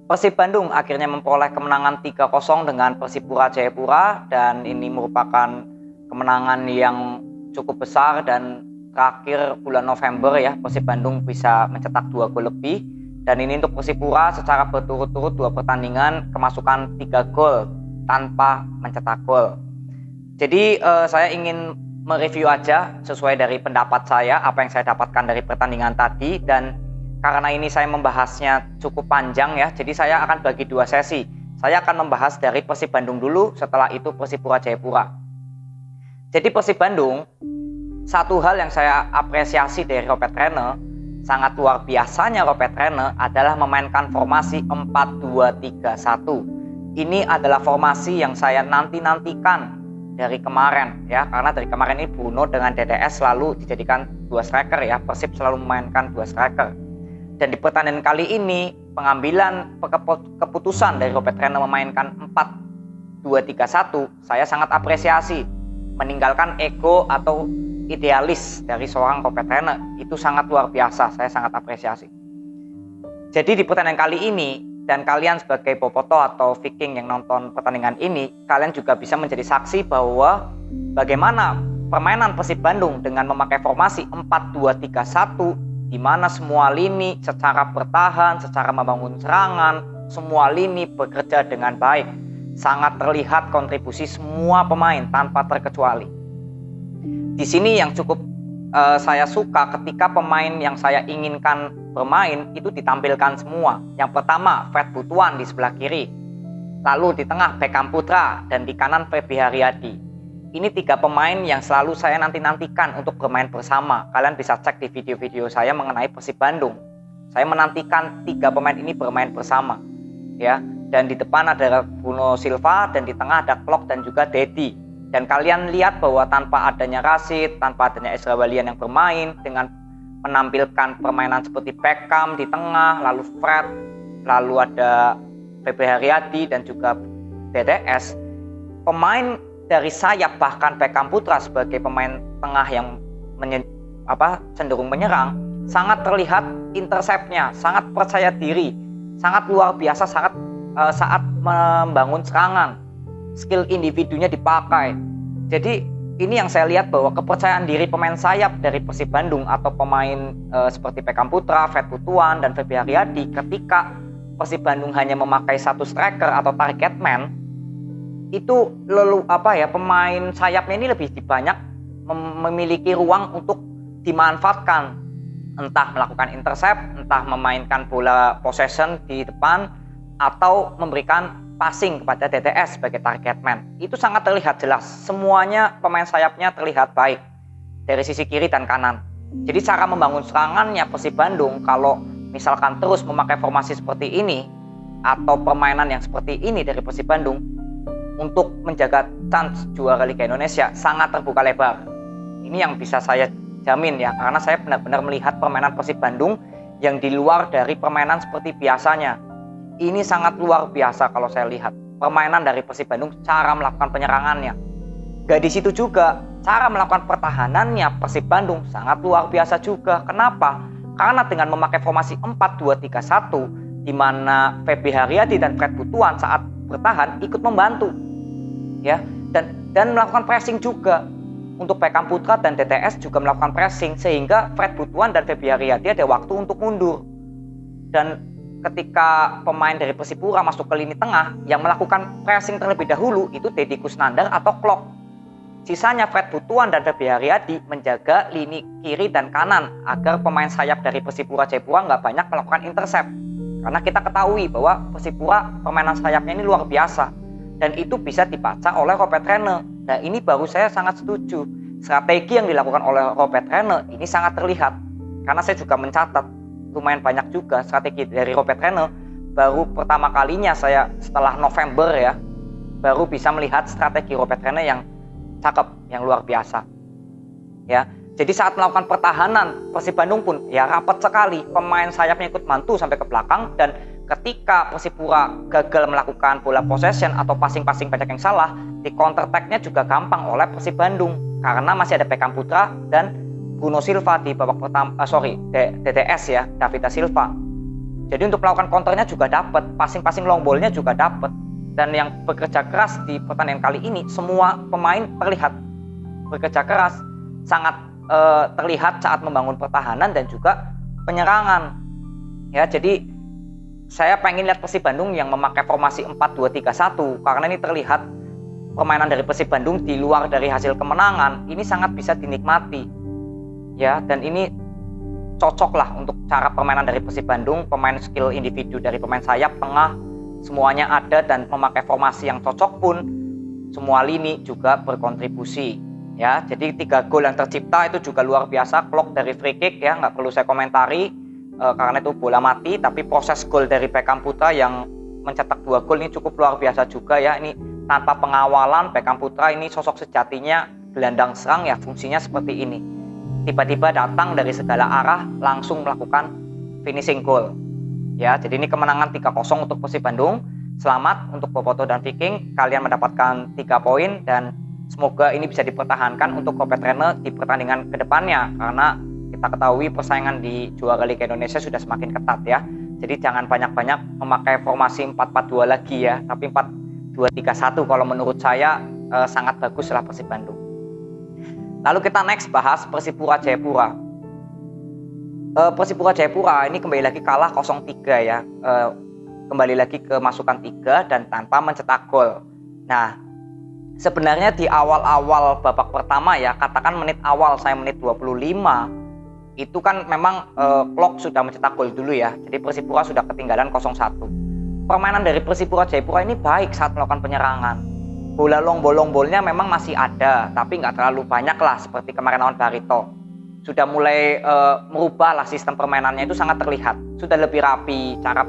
Persib Bandung akhirnya memperoleh kemenangan 3-0 dengan Persipura Jayapura, dan ini merupakan kemenangan yang cukup besar, dan terakhir bulan November ya Persib Bandung bisa mencetak 2 gol lebih, dan ini untuk Persipura secara berturut-turut 2 pertandingan kemasukan 3 gol tanpa mencetak gol. Jadi saya ingin mereview aja sesuai dari pendapat saya apa yang saya dapatkan dari pertandingan tadi, dan karena ini saya membahasnya cukup panjang ya, jadi saya akan bagi 2 sesi. Saya akan membahas dari Persib Bandung dulu, setelah itu Persipura Jayapura. Jadi Persib Bandung, satu hal yang saya apresiasi dari Robert Rene, sangat luar biasanya Robert Rene adalah memainkan formasi 4-2-3-1. Ini adalah formasi yang saya nanti-nantikan dari kemarin ya, karena dari kemarin ini Bruno dengan DDS selalu dijadikan 2 striker ya, Persib selalu memainkan 2 striker. Dan di pertandingan kali ini pengambilan keputusan dari Robert Rene memainkan 4-2-3-1 saya sangat apresiasi, meninggalkan ego atau idealis dari seorang Robert Rene. Itu sangat luar biasa, saya sangat apresiasi. Jadi di pertandingan kali ini, dan kalian sebagai boboto atau Viking yang nonton pertandingan ini, kalian juga bisa menjadi saksi bahwa bagaimana permainan Persib Bandung dengan memakai formasi 4-2-3-1, di mana semua lini secara bertahan, secara membangun serangan, semua lini bekerja dengan baik. Sangat terlihat kontribusi semua pemain tanpa terkecuali. Di sini yang cukup saya suka ketika pemain yang saya inginkan bermain itu ditampilkan semua. Yang pertama Fred Butuan di sebelah kiri, lalu di tengah Beckham Putra, dan di kanan Feby Haryadi. Ini 3 pemain yang selalu saya nantikan untuk bermain bersama. Kalian bisa cek di video-video saya mengenai Persib Bandung. Saya menantikan 3 pemain ini bermain bersama, ya. Dan di depan ada Bruno Silva, dan di tengah ada Klok dan juga Dedi. Dan kalian lihat bahwa tanpa adanya Rashid, tanpa adanya Ezra Walian yang bermain, dengan menampilkan permainan seperti Beckham di tengah, lalu Fred, lalu ada Feby Haryadi dan juga DDS, pemain dari sayap bahkan Beckham Putra sebagai pemain tengah yang cenderung menyerang, sangat terlihat interceptnya, sangat percaya diri, sangat luar biasa saat membangun serangan. Skill individunya dipakai. Jadi ini yang saya lihat bahwa kepercayaan diri pemain sayap dari Persib Bandung atau pemain seperti Beckham Putra, Fred Butuan, dan Feby Haryadi, ketika Persib Bandung hanya memakai 1 striker atau target man, itu pemain sayapnya ini lebih banyak memiliki ruang untuk dimanfaatkan, entah melakukan intercept, entah memainkan bola possession di depan, atau memberikan passing kepada DTS sebagai target man. Itu sangat terlihat jelas, semuanya pemain sayapnya terlihat baik dari sisi kiri dan kanan. Jadi cara membangun serangannya Persib Bandung, kalau misalkan terus memakai formasi seperti ini atau permainan yang seperti ini dari Persib Bandung, untuk menjaga chance juara Liga Indonesia sangat terbuka lebar. Ini yang bisa saya jamin ya, karena saya benar-benar melihat permainan Persib Bandung yang di luar dari permainan seperti biasanya. Ini sangat luar biasa kalau saya lihat permainan dari Persib Bandung, cara melakukan penyerangannya. Gak di situ juga, cara melakukan pertahanannya Persib Bandung sangat luar biasa juga. Kenapa? Karena dengan memakai formasi 4-2-3-1, di mana Feby Haryadi dan Fred Butuan saat bertahan ikut membantu, ya, dan melakukan pressing juga. Untuk Beckham Putra dan DTS juga melakukan pressing, sehingga Fred Butuan dan Feby Haryadi ada waktu untuk mundur. Dan ketika pemain dari Persipura masuk ke lini tengah, yang melakukan pressing terlebih dahulu itu Deddy Kusnandar atau Klok. Sisanya Fred Butuan dan Feby Haryadi menjaga lini kiri dan kanan agar pemain sayap dari Persipura Jayapura nggak banyak melakukan intercept. Karena kita ketahui bahwa Persipura permainan sayapnya ini luar biasa, dan itu bisa dibaca oleh Robert Rene. Nah, ini baru saya sangat setuju. Strategi yang dilakukan oleh Robert Rene ini sangat terlihat. Karena saya juga mencatat lumayan banyak juga strategi dari Robert Rene. Baru pertama kalinya saya setelah November ya, baru bisa melihat strategi Robert Rene yang cakep, yang luar biasa. Ya, jadi saat melakukan pertahanan, Persib Bandung pun ya rapat sekali. Pemain sayapnya ikut mantu sampai ke belakang, dan ketika Persipura gagal melakukan bola possession atau passing-passing banyak yang salah, di counter attack-nya juga gampang oleh Persib Bandung karena masih ada Beckham Putra dan Bruno Silva di babak pertama, DDS ya, David da Silva. Jadi untuk melakukan counternya juga dapat, passing long ball-nya juga dapat. Dan yang bekerja keras di pertandingan kali ini, semua pemain terlihat bekerja keras, sangat terlihat saat membangun pertahanan dan juga penyerangan. Ya, jadi saya pengen lihat Persib Bandung yang memakai formasi 4-2-3-1 karena ini terlihat permainan dari Persib Bandung di luar dari hasil kemenangan ini sangat bisa dinikmati. Ya, dan ini cocok lah untuk cara permainan dari Persib Bandung, pemain skill individu dari pemain sayap, tengah, semuanya ada dan memakai formasi yang cocok pun semua lini juga berkontribusi. Ya, jadi 3 gol yang tercipta itu juga luar biasa. Clock dari free kick ya, nggak perlu saya komentari karena itu bola mati. Tapi proses gol dari Beckham Putra yang mencetak 2 gol ini cukup luar biasa juga ya. Ini tanpa pengawalan, Beckham Putra ini sosok sejatinya gelandang serang ya, fungsinya seperti ini. Tiba-tiba datang dari segala arah langsung melakukan finishing goal. Ya, jadi ini kemenangan 3-0 untuk Persib Bandung. Selamat untuk Boboto dan Viking, kalian mendapatkan 3 poin dan semoga ini bisa dipertahankan untuk Kopetrenne di pertandingan kedepannya karena kita ketahui persaingan di juara Liga Indonesia sudah semakin ketat ya. Jadi jangan banyak-banyak memakai formasi 4-4-2 lagi ya, tapi 4-2-3-1 kalau menurut saya sangat bagus lah Persib Bandung. Lalu kita next bahas Persipura Jayapura. Persipura Jayapura ini kembali lagi kalah 0-3 ya. Kembali lagi ke masukan 3 dan tanpa mencetak gol. Nah, sebenarnya di awal-awal babak pertama ya, katakan menit awal saya menit 25 itu kan memang Clock sudah mencetak gol dulu ya. Jadi Persipura sudah ketinggalan 0-1. Permainan dari Persipura Jayapura ini baik saat melakukan penyerangan. Bola long ball-nya memang masih ada, tapi nggak terlalu banyak lah seperti kemarin lawan Barito. Sudah mulai merubah lah sistem permainannya, itu sangat terlihat. Sudah lebih rapi cara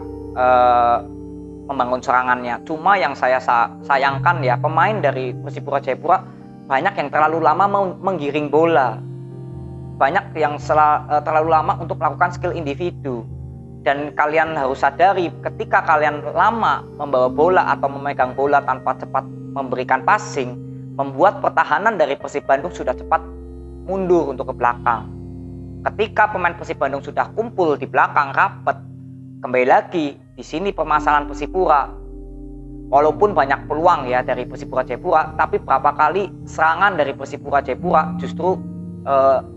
membangun serangannya. Cuma yang saya sayangkan ya, pemain dari Persipura Jayapura banyak yang terlalu lama menggiring bola, banyak yang terlalu lama untuk melakukan skill individu. Dan kalian harus sadari, ketika kalian lama membawa bola atau memegang bola tanpa cepat memberikan passing, membuat pertahanan dari Persib Bandung sudah cepat mundur untuk ke belakang. Ketika pemain Persib Bandung sudah kumpul di belakang rapat, kembali lagi di sini permasalahan Persipura. Walaupun banyak peluang ya dari Persipura Jayapura, tapi berapa kali serangan dari Persipura Jayapura justru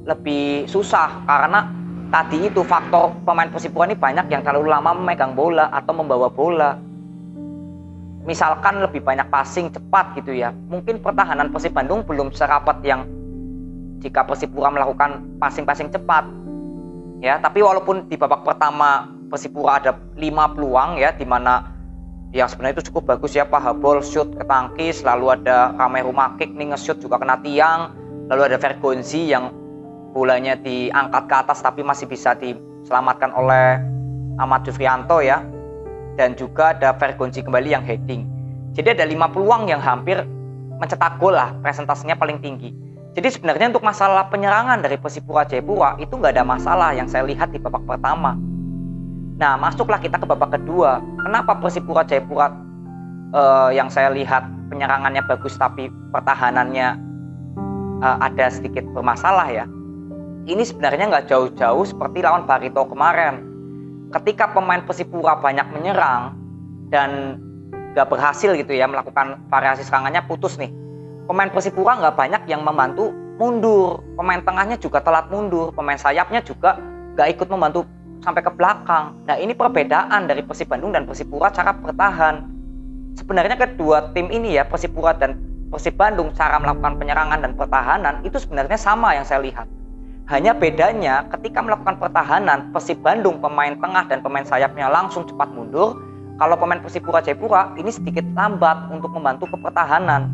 lebih susah karena tadi itu faktor pemain Persipura ini banyak yang terlalu lama memegang bola atau membawa bola. Misalkan lebih banyak passing cepat gitu ya. Mungkin pertahanan Persib Bandung belum serapat yang jika Persipura melakukan passing cepat. Ya, tapi walaupun di babak pertama Persipura ada 5 peluang ya, di mana yang sebenarnya itu cukup bagus ya, Pahabol shoot ke tangkis, lalu ada Rame Rumakik nih nge-shoot juga kena tiang, lalu ada Vergonzi yang bolanya diangkat ke atas tapi masih bisa diselamatkan oleh Ahmad Jufrianto ya, dan juga ada Vergonzi kembali yang heading. Jadi ada 5 peluang yang hampir mencetak gol lah, presentasinya paling tinggi. Jadi sebenarnya untuk masalah penyerangan dari Persipura Jayapura itu nggak ada masalah yang saya lihat di babak pertama. Nah, masuklah kita ke babak kedua. Kenapa Persipura Jayapura yang saya lihat penyerangannya bagus tapi pertahanannya ada sedikit bermasalah ya. Ini sebenarnya nggak jauh-jauh seperti lawan Barito kemarin. Ketika pemain Persipura banyak menyerang dan nggak berhasil gitu ya melakukan variasi serangannya putus nih. Pemain Persipura nggak banyak yang membantu mundur. Pemain tengahnya juga telat mundur. Pemain sayapnya juga nggak ikut membantu sampai ke belakang. Nah, ini perbedaan dari Persib Bandung dan Persipura cara bertahan. Sebenarnya kedua tim ini ya, Persipura dan Persib Bandung, cara melakukan penyerangan dan pertahanan itu sebenarnya sama yang saya lihat. Hanya bedanya ketika melakukan pertahanan, Persib Bandung pemain tengah dan pemain sayapnya langsung cepat mundur. Kalau pemain Persipura Jayapura ini sedikit lambat untuk membantu ke pertahanan.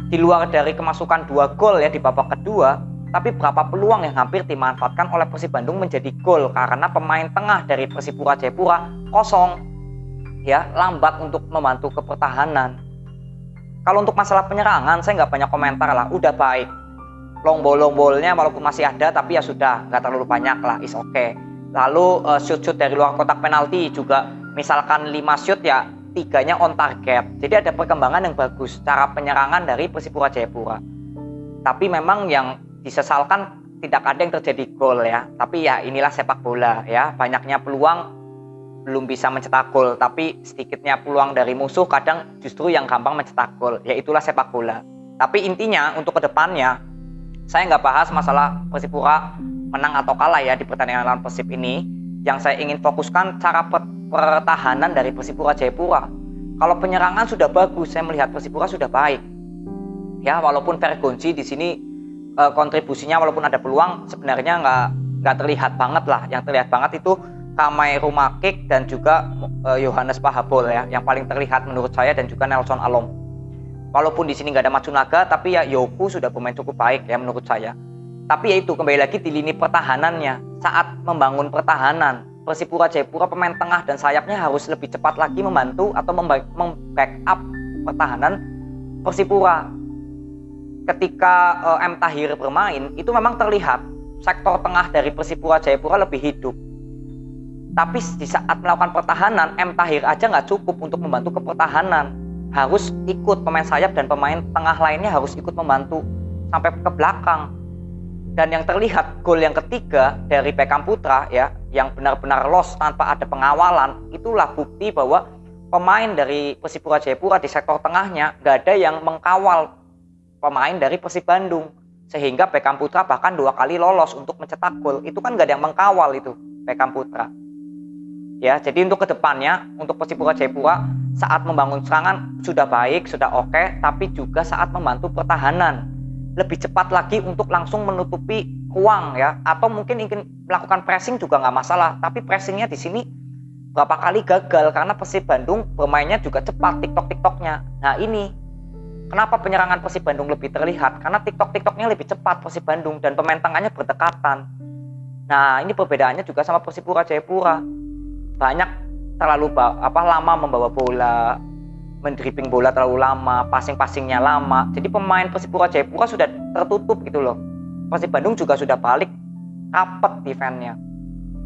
Di luar dari kemasukan 2 gol ya di babak kedua, tapi berapa peluang yang hampir dimanfaatkan oleh Persib Bandung menjadi gol karena pemain tengah dari Persipura Jayapura kosong ya, lambat untuk membantu ke pertahanan. Kalau untuk masalah penyerangan saya nggak banyak komentar lah, udah baik. Long ball-nya walaupun masih ada tapi ya sudah, nggak terlalu banyak lah, is okay. Lalu shoot dari luar kotak penalti juga, misalkan 5 shoot ya 3-nya on target. Jadi ada perkembangan yang bagus cara penyerangan dari Persipura Jayapura. Tapi memang yang disesalkan tidak ada yang terjadi gol ya. Tapi ya inilah sepak bola ya. Banyaknya peluang belum bisa mencetak gol, tapi sedikitnya peluang dari musuh kadang justru yang gampang mencetak gol, yaitulah sepak bola. Tapi intinya untuk kedepannya, saya nggak bahas masalah Persipura menang atau kalah ya di pertandingan lawan Persib ini. Yang saya ingin fokuskan cara pertahanan dari Persipura Jayapura. Kalau penyerangan sudah bagus, saya melihat Persipura sudah baik. Ya, walaupun Vergonzi di sini kontribusinya walaupun ada peluang sebenarnya nggak terlihat banget lah. Yang terlihat banget itu Kamai Rumakik dan juga Yohanes Pahabol ya, yang paling terlihat menurut saya, dan juga Nelson Alom. Walaupun di sini nggak ada Matsunaga, tapi ya Yoku sudah bermain cukup baik ya menurut saya. Tapi ya itu kembali lagi di lini pertahanannya. Saat membangun pertahanan, Persipura Jayapura pemain tengah dan sayapnya harus lebih cepat lagi membantu atau membackup pertahanan Persipura. Ketika M. Tahir bermain, itu memang terlihat sektor tengah dari Persipura Jayapura lebih hidup. Tapi di saat melakukan pertahanan, M. Tahir aja nggak cukup untuk membantu ke pertahanan. Harus ikut pemain sayap dan pemain tengah lainnya harus ikut membantu sampai ke belakang. Dan yang terlihat gol yang ketiga dari Beckham Putra ya, yang benar-benar lost tanpa ada pengawalan, itulah bukti bahwa pemain dari Persipura Jayapura di sektor tengahnya nggak ada yang mengkawal pemain dari Persib Bandung. Sehingga Beckham Putra bahkan 2 kali lolos untuk mencetak gol. Itu kan nggak ada yang mengkawal itu Beckham Putra. Ya, jadi untuk kedepannya, untuk Persipura Jayapura saat membangun serangan sudah baik, sudah oke, tapi juga saat membantu pertahanan lebih cepat lagi untuk langsung menutupi ruang ya, atau mungkin ingin melakukan pressing juga nggak masalah, tapi pressingnya di sini berapa kali gagal karena Persib Bandung bermainnya juga cepat tiktoknya. Nah ini kenapa penyerangan Persib Bandung lebih terlihat, karena tiktoknya lebih cepat Persib Bandung dan pemain tengahnya berdekatan. Nah ini perbedaannya juga sama Persipura Jayapura. Banyak terlalu lama membawa bola, mendribbling bola terlalu lama, passingnya lama. Jadi pemain Persipura Jayapura sudah tertutup gitu loh. Persib Bandung juga sudah balik rapet defense-nya.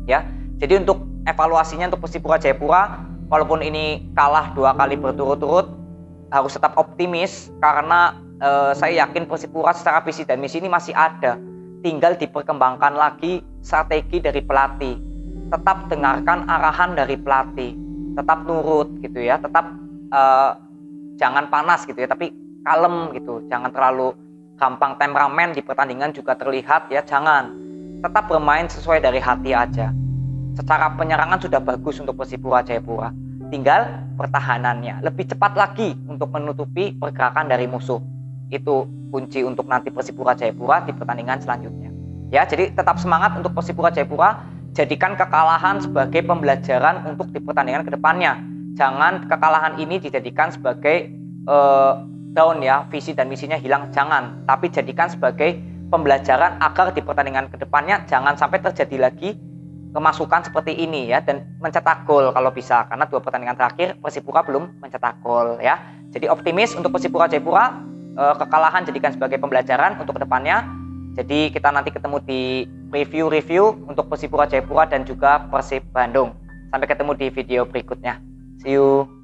Ya. Jadi untuk evaluasinya untuk Persipura Jayapura, walaupun ini kalah 2 kali berturut-turut, harus tetap optimis karena saya yakin Persipura secara visi dan misi ini masih ada. Tinggal diperkembangkan lagi strategi dari pelatih. Tetap dengarkan arahan dari pelatih, tetap nurut gitu ya, tetap jangan panas gitu ya, tapi kalem gitu, jangan terlalu gampang temperamen di pertandingan juga terlihat ya, jangan, tetap bermain sesuai dari hati aja. Secara penyerangan sudah bagus untuk Persipura Jayapura, tinggal pertahanannya lebih cepat lagi untuk menutupi pergerakan dari musuh. Itu kunci untuk nanti Persipura Jayapura di pertandingan selanjutnya ya. Jadi tetap semangat untuk Persipura Jayapura. Jadikan kekalahan sebagai pembelajaran untuk di pertandingan kedepannya. Jangan kekalahan ini dijadikan sebagai down ya, visi dan misinya hilang, jangan. Tapi jadikan sebagai pembelajaran agar di pertandingan kedepannya jangan sampai terjadi lagi kemasukan seperti ini ya, dan mencetak gol kalau bisa, karena 2 pertandingan terakhir Persipura belum mencetak gol ya. Jadi optimis untuk Persipura Jayapura, kekalahan jadikan sebagai pembelajaran untuk kedepannya. Jadi kita nanti ketemu di review untuk Persipura Jayapura dan juga Persib Bandung. Sampai ketemu di video berikutnya. See you.